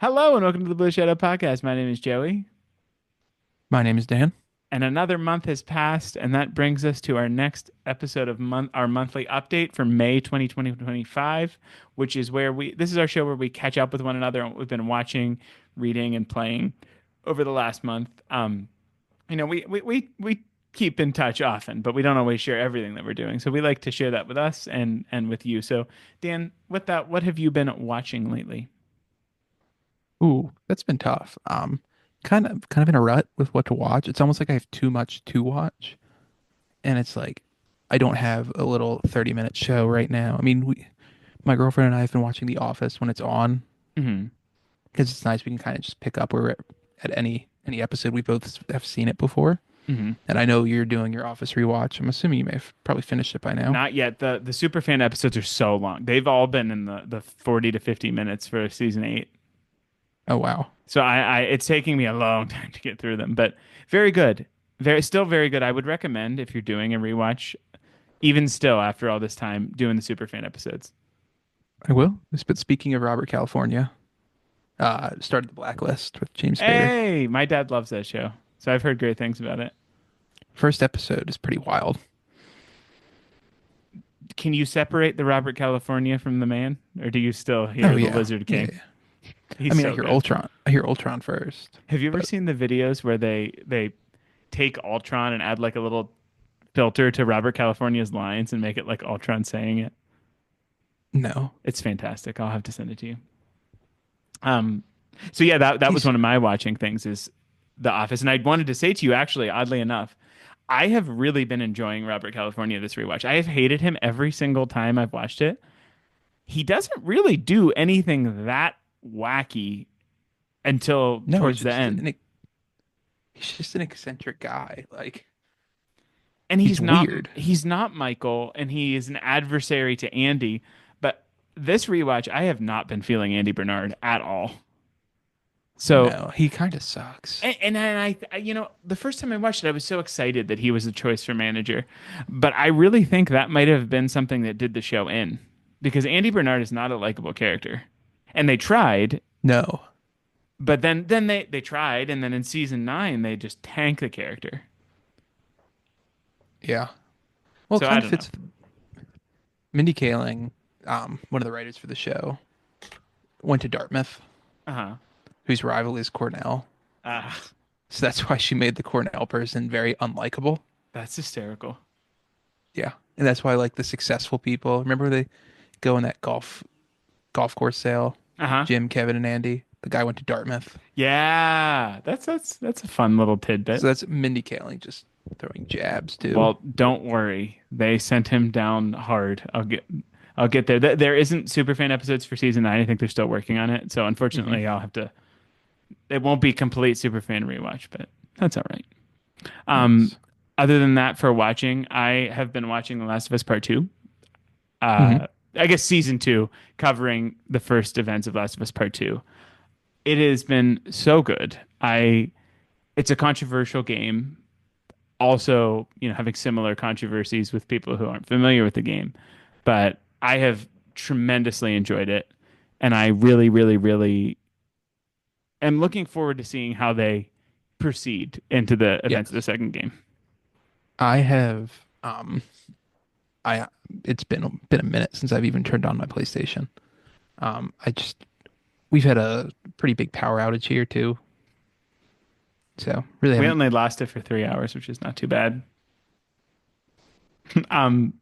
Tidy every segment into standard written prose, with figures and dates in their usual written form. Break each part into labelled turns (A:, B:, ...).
A: Hello and welcome to the Blue Shadow Podcast. My name is Joey,
B: My name is Dan.
A: and another month has passed, and that brings us to our next episode of our monthly update for May 2025, which is where this is our show where we catch up with one another on what we've been watching, reading, and playing over the last month. We keep in touch often, but we don't always share everything that we're doing. So we like to share that with us and with you. So Dan, with that, what have you been watching lately?
B: Ooh, that's been tough. Kind of in a rut with what to watch. It's almost like I have too much to watch, and it's like I don't have a little 30-minute show right now. I mean, my girlfriend and I have been watching The Office when it's on
A: Hmm.
B: because it's nice. We can kind of just pick up where we're at any episode. We both have seen it before,
A: Hmm.
B: and I know you're doing your Office rewatch. I'm assuming you may have probably finished it by now.
A: Not yet. The super fan episodes are so long. They've all been in the 40 to 50 minutes for season 8.
B: Oh wow.
A: So I it's taking me a long time to get through them, but very good. Still very good. I would recommend if you're doing a rewatch, even still after all this time doing the super fan episodes.
B: I will. But speaking of Robert California, started The Blacklist with James Spader.
A: Hey, my dad loves that show. So I've heard great things about it.
B: First episode is pretty wild.
A: Can you separate the Robert California from the man, or do you still
B: Oh
A: hear the
B: yeah,
A: Lizard
B: yeah,
A: King?
B: yeah. I
A: He's
B: mean, I
A: so
B: hear
A: good.
B: Ultron. I hear Ultron first,
A: Have you ever
B: but
A: seen the videos where they take Ultron and add like a little filter to Robert California's lines and make it like Ultron saying it?
B: no,
A: It's fantastic. I'll have to send it to you. Um, so yeah, that was
B: he's
A: one of my watching things is The Office, and I wanted to say to you actually, oddly enough, I have really been enjoying Robert California this rewatch. I have hated him every single time I've watched it. He doesn't really do anything that wacky until
B: no,
A: towards the end.
B: he's just an eccentric guy. Like
A: And
B: he's weird.
A: he's not Michael, and he is an adversary to Andy. But this rewatch, I have not been feeling Andy Bernard at all. So,
B: No, he kind of sucks.
A: the first time I watched it, I was so excited that he was the choice for manager. But I really think that might have been something that did the show in, because Andy Bernard is not a likable character, and they tried,
B: No,
A: but then they tried, and then in season 9 they just tank the character.
B: yeah. Well, it
A: So I
B: kind of
A: don't know.
B: fits. Mindy Kaling, one of the writers for the show, went to Dartmouth,
A: Uh-huh.
B: whose rival is Cornell.
A: Uh,
B: So that's why she made the Cornell person very unlikable.
A: that's hysterical.
B: Yeah, and that's why like the successful people. Remember they go on that golf course sale?
A: Uh-huh.
B: Jim, Kevin, and Andy. The guy went to Dartmouth.
A: Yeah, that's a fun little tidbit.
B: So that's Mindy Kaling just throwing jabs too.
A: Well, don't worry. They sent him down hard. I'll get there. There isn't superfan episodes for season 9. I think they're still working on it. So
B: Hmm.
A: unfortunately, I'll have to it won't be complete superfan rewatch, but that's all right. Um
B: Nice.
A: Other than that for watching, I have been watching The Last of Us Part 2.
B: Hmm.
A: I guess season 2 covering the first events of Last of Us Part 2. It has been so good. I It's a controversial game, also, having similar controversies with people who aren't familiar with the game. But I have tremendously enjoyed it, and I really, really, really am looking forward to seeing how they proceed into the events of the
B: Yes,
A: second game.
B: I have. I it's been a minute since I've even turned on my PlayStation. I just we've had a pretty big power outage here too, so really
A: We
B: haven't.
A: only lost it for 3 hours, which is not too bad. Um,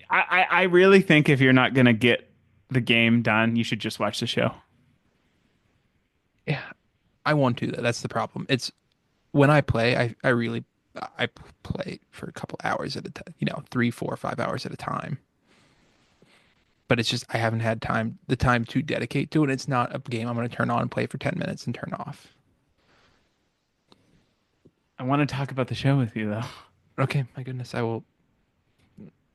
A: I really think if you're not gonna get the game done, you should just watch the show.
B: Yeah, I want to. That's the problem. It's when I play, I really play for a couple hours at a time, 3, 4, 5 hours at a time. But it's just I haven't had the time to dedicate to it. It's not a game I'm going to turn on and play for 10 minutes and turn off.
A: I want to talk about the show with you though.
B: Okay, my goodness, I will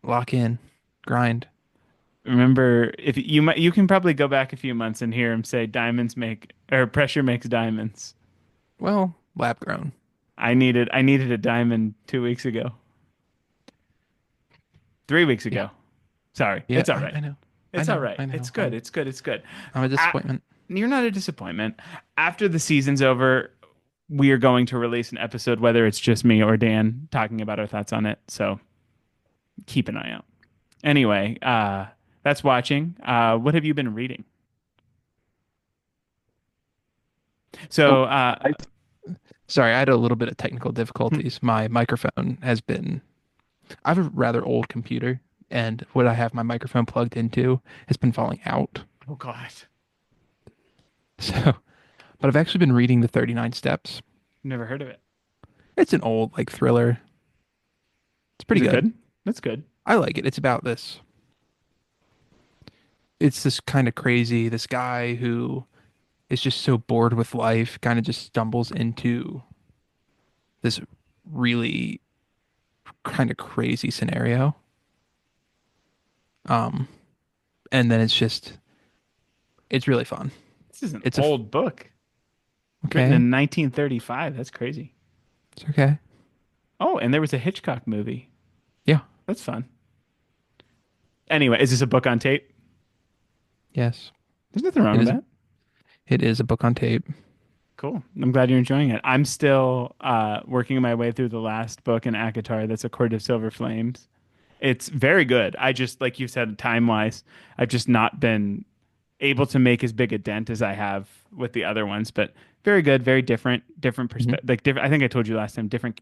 B: lock in, grind.
A: Remember, if you can probably go back a few months and hear him say diamonds make or pressure makes diamonds.
B: Well, lab grown.
A: I needed a diamond 2 weeks ago. 3 weeks
B: Yeah,
A: ago. Sorry.
B: yeah,
A: It's all
B: I
A: right.
B: know, I
A: It's all
B: know,
A: right.
B: I
A: It's
B: know.
A: good. It's good. It's good.
B: I'm a
A: I,
B: disappointment.
A: You're not a disappointment. After the season's over, we are going to release an episode, whether it's just me or Dan talking about our thoughts on it. So keep an eye out. Anyway, that's watching. What have you been reading?
B: Oh,
A: So,
B: sorry, I had a little bit of technical
A: hmm,
B: difficulties. My microphone has been, I have a rather old computer, and what I have my microphone plugged into has been falling out.
A: oh God,
B: So, but I've actually been reading The 39 Steps.
A: never heard of it.
B: It's an old like thriller. It's
A: Is
B: pretty
A: it
B: good.
A: good? That's good.
B: I like it. It's about this. It's this kind of crazy, this guy who is just so bored with life, kind of just stumbles into this really kind of crazy scenario. Um, and then it's really fun.
A: This is an
B: It's a
A: old book written
B: okay.
A: in 1935. That's crazy.
B: It's okay.
A: Oh, and there was a Hitchcock movie.
B: Yeah.
A: That's fun. Anyway, is this a book on tape?
B: Yes.
A: There's nothing wrong
B: It
A: with
B: is.
A: that.
B: It is a book on tape.
A: Cool. I'm glad you're enjoying it. I'm still working my way through the last book in ACOTAR. That's A Court of Silver Flames. It's very good. I just, like you said, time wise, I've just not been able to make as big a dent as I have with the other ones, but very good, very different, different
B: Mhm.
A: perspective. Like different. I think I told you last time, different,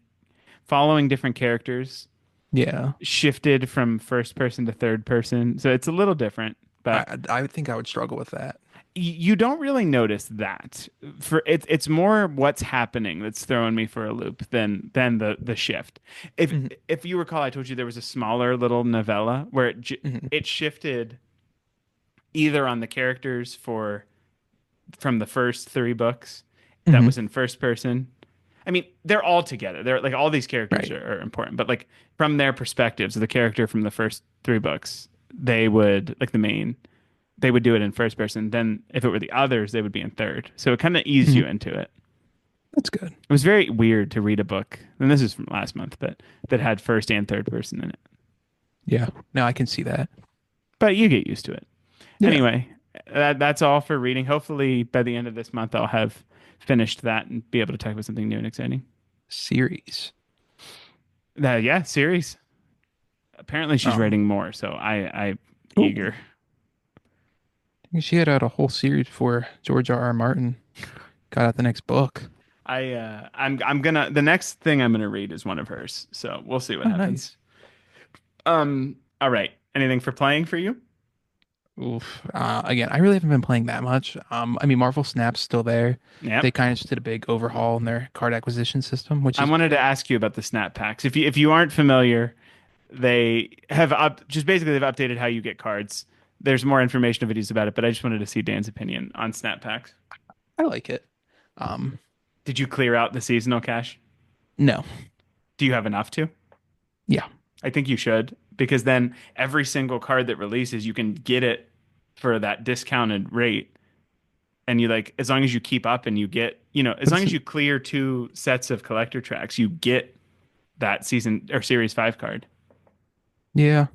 A: following different characters,
B: Yeah.
A: shifted from first person to third person, so it's a little different. But
B: I would think I would struggle with that.
A: you don't really notice that. For it's more what's happening that's throwing me for a loop than the shift. If
B: Hmm.
A: if you recall, I told you there was a smaller little novella where
B: Hmm.
A: it shifted either on the characters for from the first three books that
B: Hmm.
A: was in first person. I mean, they're all together. They're like all these characters
B: Right.
A: are important, but like from their perspectives, the character from the first three books, they would like the main they would do it in first person. Then if it were the others, they would be in third. So it kind of eased
B: Hmm.
A: you into it.
B: That's good.
A: It was very weird to read a book, and this is from last month, but that had first and third person in it.
B: Yeah. No, I can see that.
A: But you get used to it.
B: Yeah.
A: Anyway, that's all for reading. Hopefully, by the end of this month, I'll have finished that and be able to talk about something new and exciting.
B: Series.
A: Yeah, series. Apparently, she's
B: Um,
A: writing more, so I
B: oh,
A: eager.
B: she had out a whole series before George R. R. Martin got out the next book.
A: I'm gonna the next thing I'm gonna read is one of hers, so we'll see what
B: Oh,
A: happens.
B: nice.
A: All right. Anything for playing for you?
B: Oof. Again, I really haven't been playing that much. I mean, Marvel Snap's still there.
A: Yep.
B: They kind of just did a big overhaul in their card acquisition system, which
A: I
B: is
A: wanted to
B: good.
A: ask you about the snap packs. If you aren't familiar, they have just basically they've updated how you get cards. There's more information and videos about it, but I just wanted to see Dan's opinion on snap packs.
B: I like it. Um,
A: Did you clear out the seasonal cache?
B: no.
A: Do you have enough to?
B: Yeah.
A: I think you should because then every single card that releases, you can get it for that discounted rate. And you like, as long as you keep up and you get, as
B: But
A: long
B: this
A: as
B: is,
A: you clear two sets of collector tracks, you get that season or series five card.
B: yeah.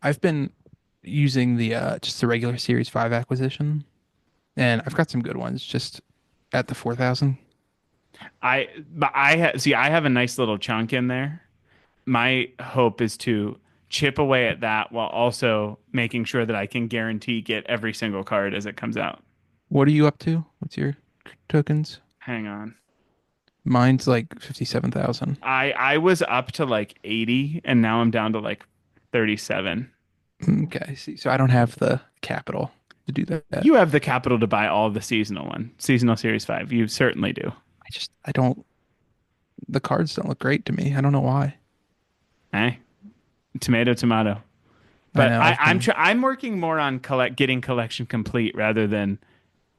B: I've been using the just the regular Series 5 acquisition, and I've got some good ones just at the 4,000.
A: See, I have a nice little chunk in there. My hope is to chip away at that while also making sure that I can guarantee get every single card as it comes out.
B: What are you up to? What's your tokens?
A: Hang on.
B: Mine's like 57,000.
A: I was up to like 80 and now I'm down to like 37.
B: Okay, see. So I don't have the capital to do that.
A: You have the capital to buy all of the seasonal one, seasonal series 5. You certainly do.
B: I don't, the cards don't look great to me. I don't know why.
A: Eh? Tomato, tomato.
B: I
A: But
B: know I've been,
A: I'm working more on getting collection complete rather than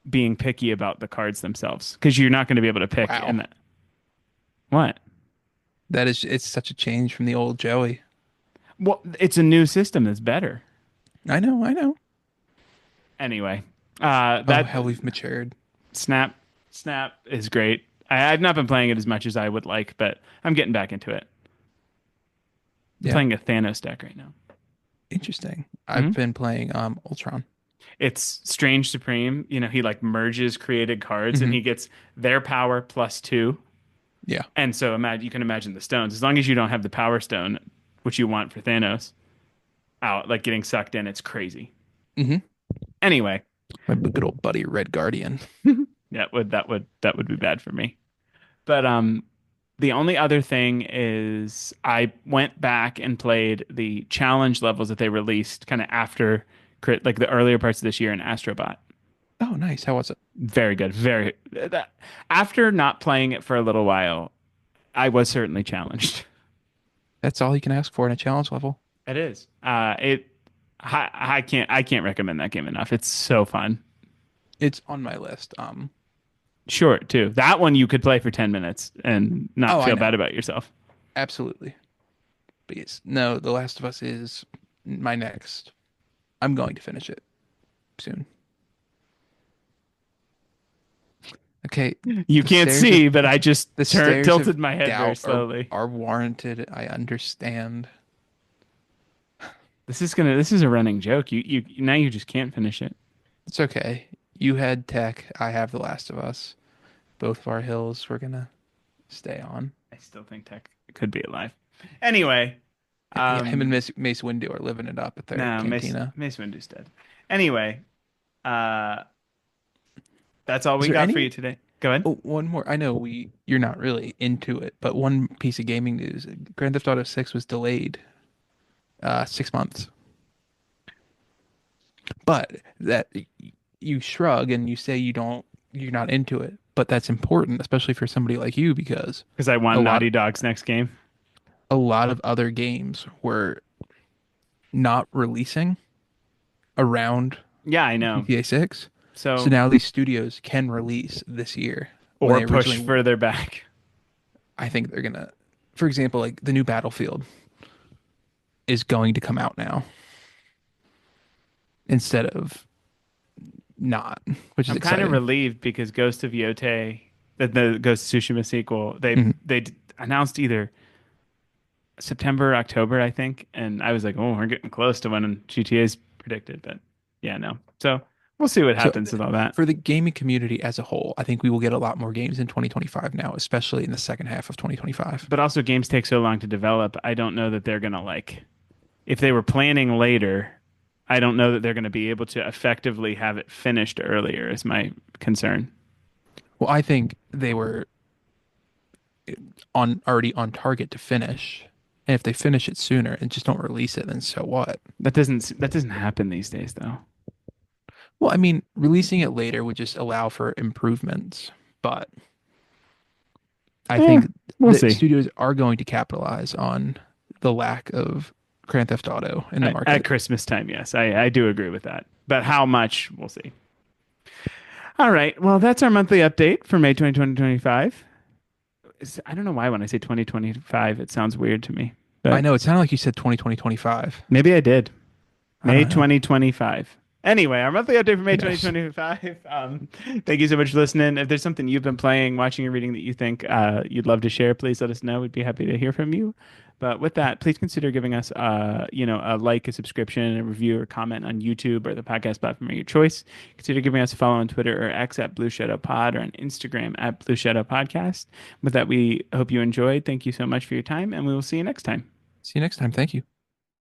A: being picky about the cards themselves because you're not going to be able to pick
B: wow.
A: and what?
B: It's such a change from the old Joey.
A: Well, it's a new system that's better.
B: I know, I know.
A: Anyway,
B: Oh,
A: that
B: hell, we've matured.
A: snap snap is great. I've not been playing it as much as I would like, but I'm getting back into it. I'm
B: Yeah,
A: playing a Thanos deck right now.
B: interesting.
A: Hmm.
B: I've been playing Ultron.
A: It's Strange Supreme. You know, he like merges created cards and
B: Hmm.
A: he gets their power +2.
B: Yeah.
A: And so imagine you can imagine the stones. As long as you don't have the power stone, which you want for Thanos, out like getting sucked in, it's crazy.
B: Hmm.
A: Anyway,
B: My good old buddy Red Guardian.
A: that would be bad for me. But the only other thing is I went back and played the challenge levels that they released kind of after like the earlier parts of this year in Astrobot.
B: Oh, nice. How was it?
A: Very good. Very that, after not playing it for a little while, I was certainly challenged.
B: That's all you can ask for in a challenge level.
A: It is. I can't recommend that game enough. It's so fun.
B: It's on my list.
A: Short too. That one you could play for 10 minutes and not
B: Oh, I
A: feel
B: know.
A: bad about yourself.
B: Absolutely. But yes, no, The Last of Us is my next. I'm going to finish it soon. Okay,
A: You
B: the
A: can't
B: stairs of
A: see, but I just
B: the stairs
A: tilted
B: of
A: my head very
B: doubt
A: slowly.
B: are warranted. I understand.
A: This is a running joke. You now you just can't finish it.
B: It's okay. You had tech. I have The Last of Us. Both of our hills we're gonna stay on.
A: I still think Tech could be alive. Anyway,
B: Yeah, him and
A: um,
B: Mace Windu are living it up at their
A: no,
B: cantina.
A: Mace Windu's dead. Anyway, uh, that's all
B: Is
A: we
B: there
A: got for
B: any?
A: you today. Go ahead.
B: Oh, one more. I know you're not really into it, but one piece of gaming news: Grand Theft Auto 6 was delayed 6 months. But that you shrug and you say you're not into it, but that's important, especially for somebody like you, because
A: Because I
B: a
A: want
B: lot
A: Naughty Dog's next game.
B: a lot of other games were not releasing around
A: Yeah, I know.
B: GTA 6. So
A: So,
B: now these studios can release this year when
A: or
B: they
A: push
B: originally,
A: further back.
B: I think they're gonna, for example, like the new Battlefield is going to come out now instead of not, which is
A: I'm kind of
B: exciting.
A: relieved because Ghost of Yotei, the Ghost of Tsushima sequel,
B: Mhm.
A: they announced either September or October, I think, and I was like, oh, we're getting close to when GTA is predicted, but yeah, no. So we'll see what
B: So
A: happens with all that.
B: for the gaming community as a whole, I think we will get a lot more games in 2025 now, especially in the second half of 2025.
A: But also, games take so long to develop. I don't know that they're gonna like if they were planning later. I don't know that they're going to be able to effectively have it finished earlier. Is my concern.
B: Well, I think they were on already on target to finish. And if they finish it sooner and just don't release it, then so what?
A: That doesn't happen these days, though.
B: Well, I mean, releasing it later would just allow for improvements, but I
A: Yeah,
B: think
A: we'll
B: the
A: see.
B: studios are going to capitalize on the lack of Grand Theft Auto in the
A: At
B: market.
A: Christmas time, yes, I do agree with that. But how much, we'll see. All right. Well, that's our monthly update for May 2025. I don't know why when I say 2025, it sounds weird to me,
B: I
A: but
B: know it sounded like you said 2020, 25.
A: maybe I did.
B: I
A: May
B: don't know.
A: 2025. Anyway, our monthly update for May
B: Who knows?
A: 2025. Thank you so much for listening. If there's something you've been playing, watching, or reading that you think you'd love to share, please let us know. We'd be happy to hear from you. But with that, please consider giving us, a like, a subscription, a review, or comment on YouTube or the podcast platform of your choice. Consider giving us a follow on Twitter or X at Blue Shadow Pod or on Instagram at Blue Shadow Podcast. With that, we hope you enjoyed. Thank you so much for your time, and we will see you next time.
B: See you next time. Thank you.